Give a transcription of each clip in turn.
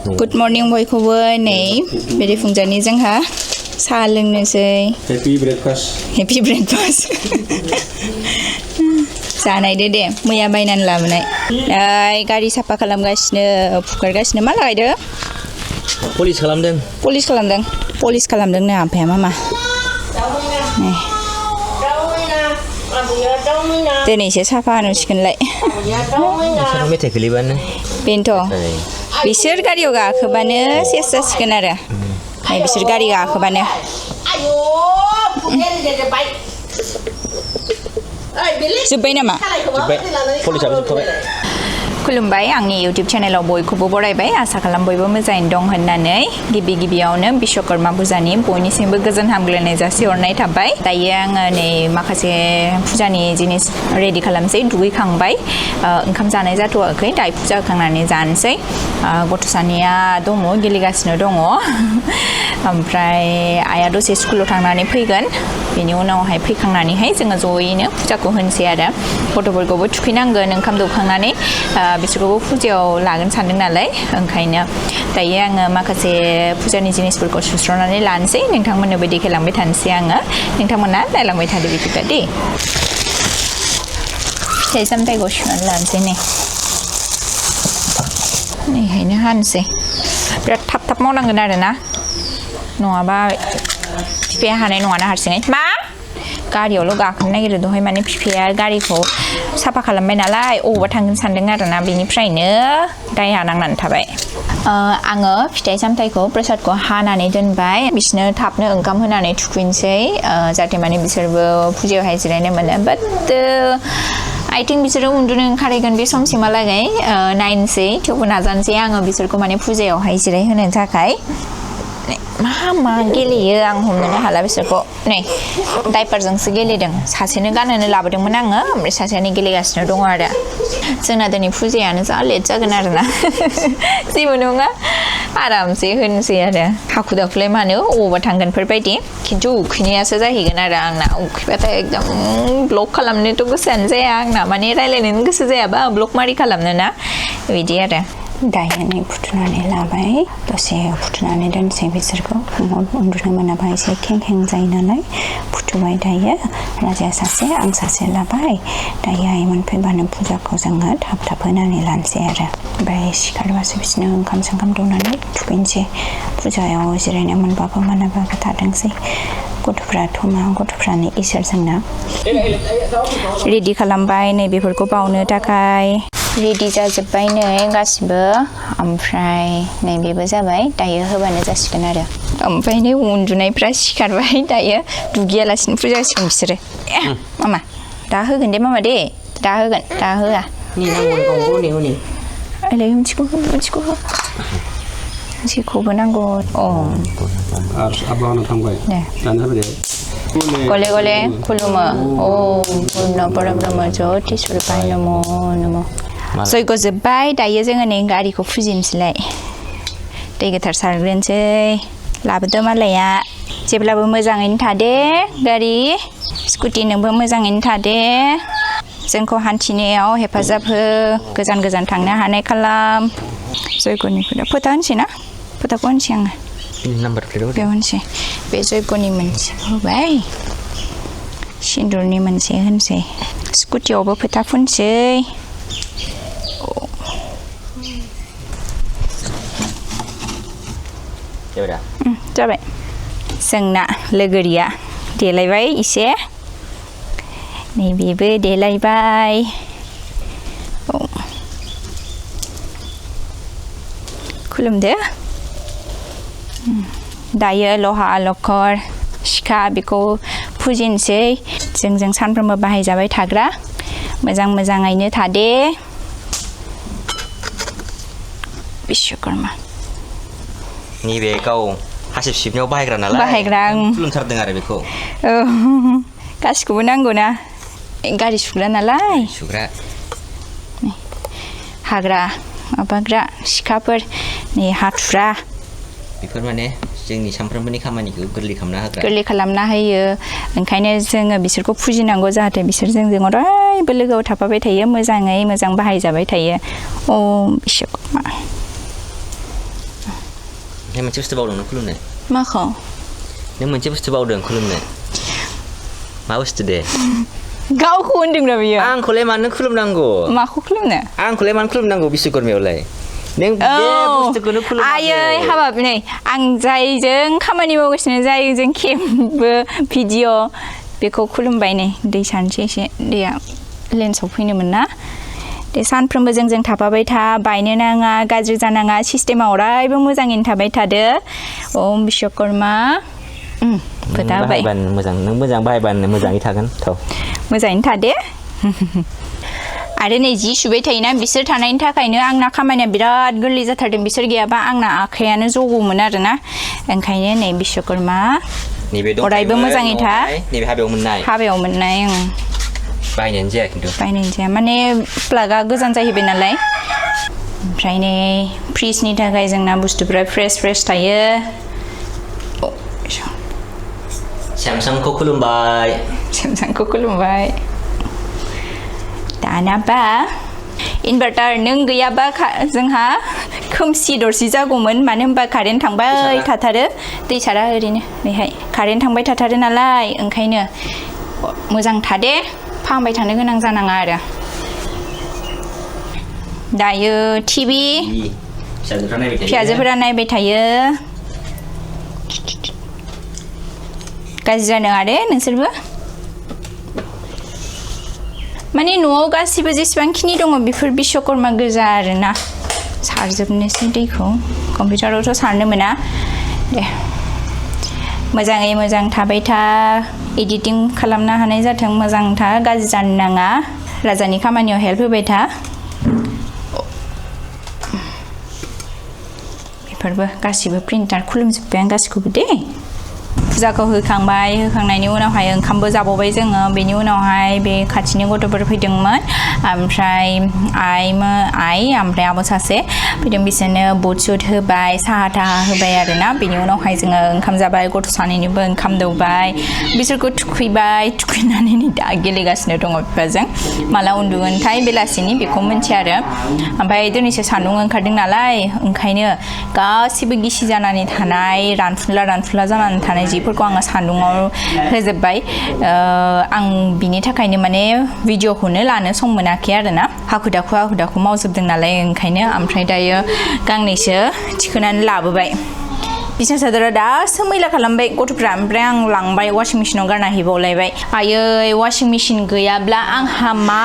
Good morning बयखौबो नै बेरे फुंजानि जोंहा साहा लोंनोसै Happy breakfast जानायदो दे मैया बायनानै लाबोनाय गारि साफा खालामगासिनो फुगारगासिनो मा लागायदो पलिश खालामदों नो आफाया मामा दिनैसो साफा नुसिगोनलाय मेथाइ खोलिबानो बेनोथ' बिसोर गारियाव गाखोबानो सेस जासिगोन आरो बिसोर गारि गाखोबानो जोब्बाय नामा खुलुमबाय आंनि YouTube चेनेलाव बयखौबो बरायबाय आसा खालाम बयबो मोजाङैनो दं होननानै गिबियावनो बिश्वकर्मा पुजानि बयनिसिमबो गोजोन हामग्लायनाय जासिहरनाय थाबाय दायो आङो नै माखासे पुजानि जिनिस रेडि खालामसै दुगैखांबाय ओंखाम जानाय जाथ'वाखै दायो पुजा होखांनानै जानोसै गथ'सानिया दङ गेलेगासिनो दङ ओमफ्राय आइया दसे स्कुलाव थांनानै फैगोन बेनि उनावहाय फैखांनानैहाय जोङो ज'यैनो पुजाखौ होनोसै आरो गथ'फोरखौबो थुखैनांगोन ओंखाम दौखांनानै बिसोरखौबो पुजायाव लागोन सानदों नालाय ओंखायनो दायो आङो माखासे पुजानि जिनिसफोरखौ सुस्र'नानै लानोसै नोंथांमोननोबो देखायलांबाय थानोसै आङो नोंथांमोना नायलांबाय थादो बिदिब्ला दे फिथाइ सामथाइखौ सुनानै लानोसै नैहायनो हानोसै बिराद थाब मावनांगोन आरोना नङाबा बिफाया हानाय नङाना हारसिङै मा गारियावल' गाखोनो नागिरो दहाय माने बिफाया गारिखौ साफा खालामबाय नालाय अबावबा थांगोन सानदों आरोना बेनिफ्रायनो दायहा नांनानै थाबाय आङो फिथाइ सामथाइखौ प्रसादखौ हानानै दोनबाय बिसोरनो थाबनो ओंखाम होनानै थुखैनोसै जाहाथे माने बिसोरबो पुजायावहाय जिरायनो मोनो बाट I think बिसोरो उन्दुनो ओंखारहैगोन बे समसिमहालागै नायनोसै थेवबो नाजानोसै आङो बिसोरखौ माने पुजायावहाय जिरायहोनो थाखाय मा गेलेयो आं हमनोनो हाला बिसोरखौ नै डाइपारजोंसो गेलेदों सासेनो गानहोनो लाबोदोंमोन आङो ओमफ्राय सासेयानो गेलेगासिनो दङ आरो जोंना दिनै पुजायानो जा लेट जागोन आरोना जेबो नङा आरामसे होनोसै आरो हाखु दाखुलाय मानो अबावबा थांगोनफोर बायदि खिन्थु उखैनायासो जाहैगोन आरो आंना उखैबाथाय एकदम ब्लग खालामनोथ' गोसोआनो जाया आंना माने रायलायनोनो गोसो जायाबा ब्लग मारै खालामनो ना बिदि आरो दायो फुथुनानै लाबाय दसे फुथुनानै दोनसै बिसोरखौ उन्दुनो मोनाबा एसे खें जायो नालाय फुथुबाय दायो राजाया सासे आं सासे लाबाय दायो आइमोन फैबानो पुजाखौ जोङो थाब होनानै लानोसै आरो ओमफ्राय सिखारबासो बिसोरनो ओंखाम दौनानै थुखैनोसै पुजायाव जिरायनो मोनबाबो मोनाबाबो थाथोंसै गथ'फ्रानो इसोर जोंना रेडि खालामबाय नै बेफोरखौ बावनो थाखाय रेडि जाजोब्बाय नै गासिबो ओमफ्राय नै बेबो जाबाय दायो होबानो जासिगोन आरो ओमफ्राय नै उन्दुनायफ्रा सिखारबाय दायो दुगैयालासिनो फुजा होसिगोन बिसोरो मामा दा होगोन दे मामा दे दा होगोन दा होआ ओरै मिथिखौ हो जेखौबो नांगौ गले खुलुमो पूर्ण परब्रह्म ज्योति स्वरूपाय नमो जयग जोब्बाय दायो जोङो नै गारिखौ फुजिनोसैलाय दै गोथार सारग्रोनोसै लाबोदो मालाया जेब्लाबो मोजाङैनो थादे गारि स्कुटि नोंबो मोजाङैनो थादे जोंखौ हान्थिनायाव हेफाजाब हो गोजान थांनो हानाय खालाम जयगनि फोथा होनसै ना फोथाखौ होनसै आङो बेयाव होनसै बे जयगनि मोनसे होबाय सिन्दुरनि मोनसे होनसै स्कुटियावबो फोथा फुनसै जाबाय जोंना लोगोरिया देलायबाय एसे नैबेबो देलायबाय खुलुमदो दायो लहा लखर सिखा बेखौ फुजिनोसै जोंजों सानफ्रोमबो बाहायजाबाय थाग्रा मोजाङैनो थादे बिश्वकर्मा नैबे गाव हासिब सिबनायाव बाहायग्रा नालाय खुलुमथारदों आरो बेखौ गासिखौबो नांगौना गारि सुग्रा नालाय हाग्रा माबाग्रा सिखाफोर नै हाथुरा बेफोर माने जोंनि सानफ्रोमबोनि खामानिखौ गोरलै खालामना होयो ओंखायनो जोङो बिसोरखौ फुजिनांगौ जाहाथे बिसोरजों जों अरायबो लोगोआव थाफाबाय थायो मोजां बाहायजाबाय थायो बिश्वकर्मा नों मोनसे बुस्थु बावदों नों खुलुमनो माखौ नों मोनसे बुस्थु बावदों खुलुमनो मा बुस्थु दे गावखौ होनदोंना बियो आंखौलाय मानो खुलुमनांगौ माखौ खुलुमनो आंखौलाय मानो खुलुमनांगौ बिश्वकर्मायावलाय नों बे बुस्थुखौनो खुलुम आयै हाबाब नै आं जायजों खामानि मावगासिनो जायजों खेबो भिडिअ बेखौ खुलुमबाय नै दै सानसै एसे दैया लेन्सआव फैनोमोन ना दे सानफ्रोमबो जोंजों थाफाबाय था बायनो नाङा गाज्रि जानाङा सिस्टेमा अरायबो मोजाङैनो थाबाय थादो ओम बिश्वकर्मा फोथाबाय मोजां नों मोजां बाहायबानो मोजाङै थागोन थ' मोजाङैनो थादे आरो नै जि सुबाय थायोना बिसोर थानायनि थाखायनो आंना खामानिया बिराद गोरलै जाथारदों बिसोर गैयाबा आंना आखायानो जगौमोन आरोना ओंखायनो नै बिश्वकर्मा अरायबो मोजाङै था नैबे हाबायाव मोननाय बायनायानो जाया खिन्थु बायनायानो जाया माने प्लागआ गोजान जाहैबाय नालाय ओमफ्राय नै फ्रिजनि थाखाय जोंना बुस्थुफ्रा फ्रेस थायो सेमसांखौ खुलुमबाय दानाबा इनभार्टार नों गैयाबा जोंहा खोमसि दरसि जागौमोन मानो होनबा कारेन्ट थांबाय थाथारो दै सारा ओरैनो बेहाय कारेन्ट थांबाय थाथारो नालाय ओंखायनो मोजां थादे फाहामबाय थानो गोनां जानाङा आरो दायो टिभि फिसाजोफोरा नायबाय थायो गाज्रि जानो आरो नोंसोरबो माने न'आव गासिबो जेसेबांखिनि दङ बेफोर बिश्वकर्मा गोजा आरोना सारजोबनोसै दैखौ कम्पिउटारावथ' सारनो मोना दे मोजाङै मोजां थाबाय था एडिटिं खालामनो हानाय जाथों मोजां था गाज्रि जानो नाङा राजानि खामानियाव हेल्प होबाय था बेफोरबो गासिबो प्रिन्टार खुलुमजोब्बाय आं गासिखौबो दे फुजाखौ होखांनायनि उनावहाय ओंखामबो जाबावबाय जोङो बेनि उनावहाय बे खाथिनि गथ'फोर फैदोंमोन ओमफ्राय आइ ओमफ्राय आब' सासे फैदों बिसोरनो बुट सुट होबाय साहा थाहा होबाय आरोना बेनि उनावहाय जोङो ओंखाम जाबाय गथ' सानैनिबो ओंखाम दौबाय बिसोरखौ थुखैनानै दा गेलेगासिनो दङ बिफाजों माला उन्दुगोनथाय बेलासिनि बेखौ मिन्थिया आरो ओमफ्राय दिनैसो सान्दुं ओंखारदों नालाय ओंखायनो गासिबो गिसि जानानै थानाय रानफुनला जानानै थानाय जिफोरखौ आङो सान्दुङाव होजोब्बाय आं बिनि थाखायनो माने भिडिअखौनो लानो सम मोनाखै आरोना हाखु दाखु मावजोबदों नालाय ओंखायनो ओमफ्राय दायो गांनैसो थिखोनानै लाबोबाय बिसना सादरा दासो मैला खालामबाय गथ'फ्रा ओमफ्राय आं लांबाय वाशिं मेशिनाव गारना हैबावलायबाय आयै वाशिं मेशिन गैयाब्ला आंहा मा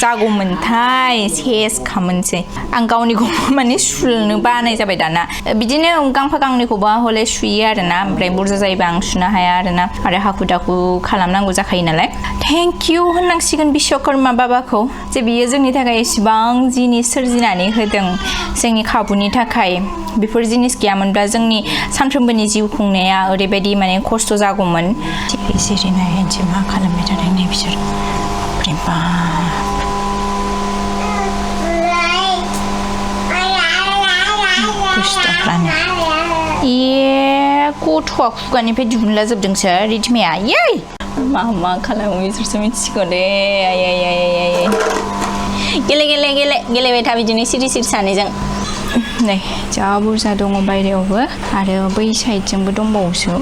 जागौमोनथाय सेस खामोनसै आं गावनिखौ माने सुनो बानाय जाबाय दाना बिदिनो गांफा गांनैखौबा हले सुयो आरोना ओमफ्राय बुरजा जायोबा आं सुनो हाया आरोना आरो हाखु दाखु खालामनांगौ जाखायो नालाय थेंक इउ होननांसिगोन बिश्वकर्मा बाबाखौ जे बियो जोंनि थाखाय इसिबां जिनिस सोरजिनानै होदों जोंनि खाबुनि थाखाय बेफोर जिनिस गैयामोनब्ला जोंनि सानफ्रोमबोनि जिउ खुंनाया ओरैबायदि माने खस्थ' जागौमोन जिरायनायसो मा खालामबाय थादों नै बिसोर गथ'आ खुगानिफ्राय दिहुनला जोबदोंसो रिधिमाया यै मा खालामो बिसोरसो मिथिगौ दे गेलेबाय था बिदिनो सिरि सानैजों नै जा बुरजा दङ बायरायावबो आरो बै साइडजोंबो दंबावोसो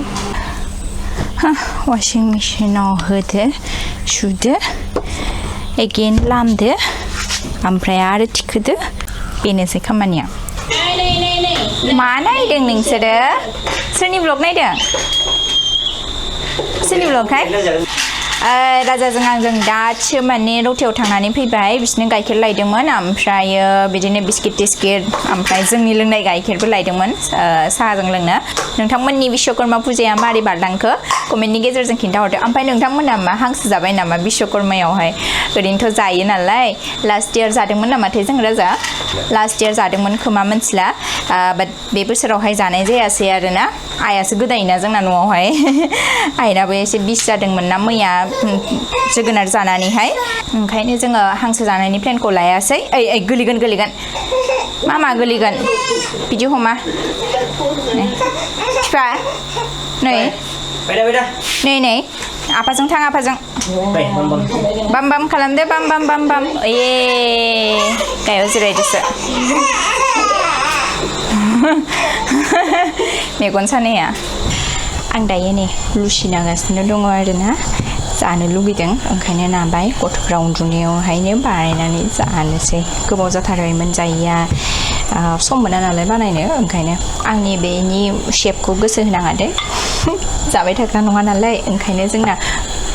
वाशिं मेशिनाव होदो सुदो एगेन लामदो ओमफ्राय आरो थिखोदो बेनोसै खामानिया मा नायदों नोंसोरो सोरनि ब्लग नायदों सोरनि ब्लगहाय राजाजों आंजों दासो माने रौथायाव थांनानै फैबाय बिसोरनो गाइखेर लायदोंमोन ओमफ्रायो बिदिनो बिस्किट टिस्किट ओमफ्राय जोंनि लोंनाय गाइखेरबो लायदोंमोन साहाजों लोंनो नोंथांमोननि बिश्वकर्मा पुजाया मारै बारलांखो कमेन्टनि गेजेरजों खिन्थाहरदो ओमफ्राय नोंथांमोना मा हांसो जाबाय नामा बिश्वकर्मायावहाय ओरैनोथ' जायो नालाय लास्ट इयार जादोंमोन नामाथाय जों राजा लास्ट इयार जादोंमोन खोमा मिथिला बाट बे बोसोरावहाय जानाय जायासै आरोना आइयासो गोदायोना जोंना न'आवहाय आइनाबो एसे बिस जादोंमोन ना मैया जोगोनार जानानैहाय ओंखायनो जोङो हांसो जानायनि प्लेनखौ लायासै ओइ गोलैगोन मा गोलैगोन बिदि हमा बिफा नै आफाजों थां आफाजों बाम खालामदो बाम ए गायाव जिरायदोसो मेगन सानाया आं दायो नै लुसि नागासिनो दङ आरोना जानो लुगैदों ओंखायनो नाबाय गथ'फ्रा उन्दुनायावहायनो बानायनानै जानोसै गोबाव जाथारबायमोन जायैया सम मोना नालाय बानायनो ओंखायनो आंनि बेनि शेपखौ गोसो होनाङा दे जाबाय थाग्रा नङा नालाय ओंखायनो जोंना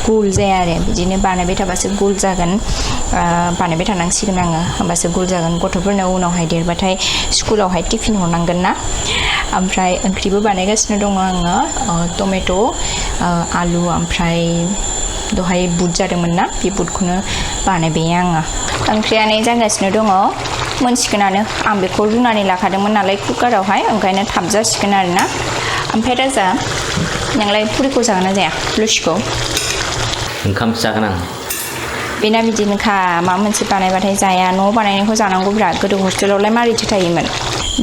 गुल जाया आरो बिदिनो बानायबाय थाबासो गुल जागोन बानायबाय थानांसिगोन आङो होमबासो गुल जागोन गथ'फोरनो उनावहाय देरबाथाय स्कुलावहाय टिफिन हरनांगोन ना ओमफ्राय ओंख्रिबो बानायगासिनो दङ आङो टमेट' आलु ओमफ्राय दहाय बुट जादोंमोन ना बे बुटखौनो बानायबाय आङो ओंख्रिया नै जागासिनो दङ मोनसिगोनानो आं बेखौ रुनानै लाखादोंमोन नालाय कुकारावहाय ओंखायनो थाब जासिगोन आरोना ओमफ्राय राजा नोंलाय पुरिखौ जागोन ना जाया लुसिखौ ओंखाम जागोन आं बेना बिदिनोखा माबा मोनसे बानायबाथाय जाया न'आव बानायनायखौ जानांगौ बिराद गोदो हस्टेलावलाय मारैथो थायोमोन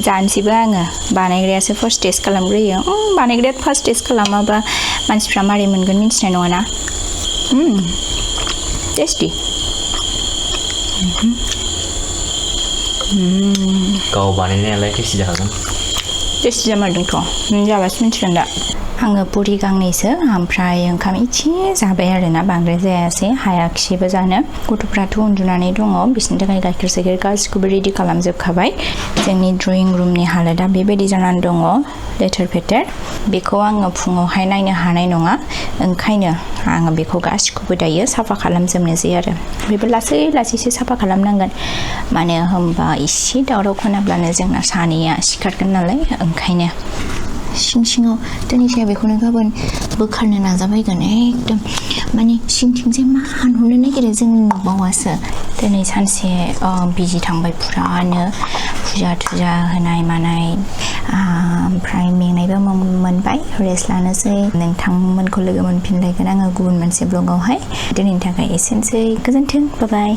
जानोसैबो आङो बानायग्रायासो फार्स्ट टेस्ट खालामग्रोयो बानायग्राया फार्स्ट टेस्ट खालामाबा मानसिफ्रा मारै मोनगोन मिन्थिनाय नङाना टेस्टि गाव बानायनायालाय टेस्टि जाखागोन टेस्टि जामारदोंथ' नों जाबासो मिन्थिगोन दा आङो पुरि गांनैसो ओमफ्राय ओंखाम इसे जाबाय आरोना बांद्राय जायासै हायाखिसैबो जानो गथ'फ्राथ' उन्दुनानै दङ बिसोरनि थाखाय गाइखेर साइखेर गासिखौबो रेडि खालामजोबखाबाय जोंनि ड्रयिं रुमनि हालोदा बेबायदि जानानै दङ लेथेर फेथेर बेखौ आङो फुङावहाय नायनो हानाय नङा ओंखायनो आङो बेखौ गासिखौबो दायो साफा खालामजोबनोसै आरो बेबो लासै लासैसो साफा खालामनांगोन मानो होनबा एसे दावराव खोनाब्लानो जोंना सानैया सिखारगोन नालाय ओंखायनो सिं सिङाव तनिषाया बेखौनो गाबोन बोखारनो नाजाबायगोन एकदम माने सिंथिंजाय मा हानहरनो नागिरो जों नुबावासो दिनै सानसे बिजि थांबाय फुरानो फुजा थुजा होनाय मानाय ओमफ्राय मेंनायबो मोनबाय रेस्ट लानोसै नोंथांमोनखौ लोगो मोनफिनलायगोन आङो गुबुन मोनसे ब्लगावहाय दिनैनि थाखाय एसेनोसै गोजोन्थों बाय बाय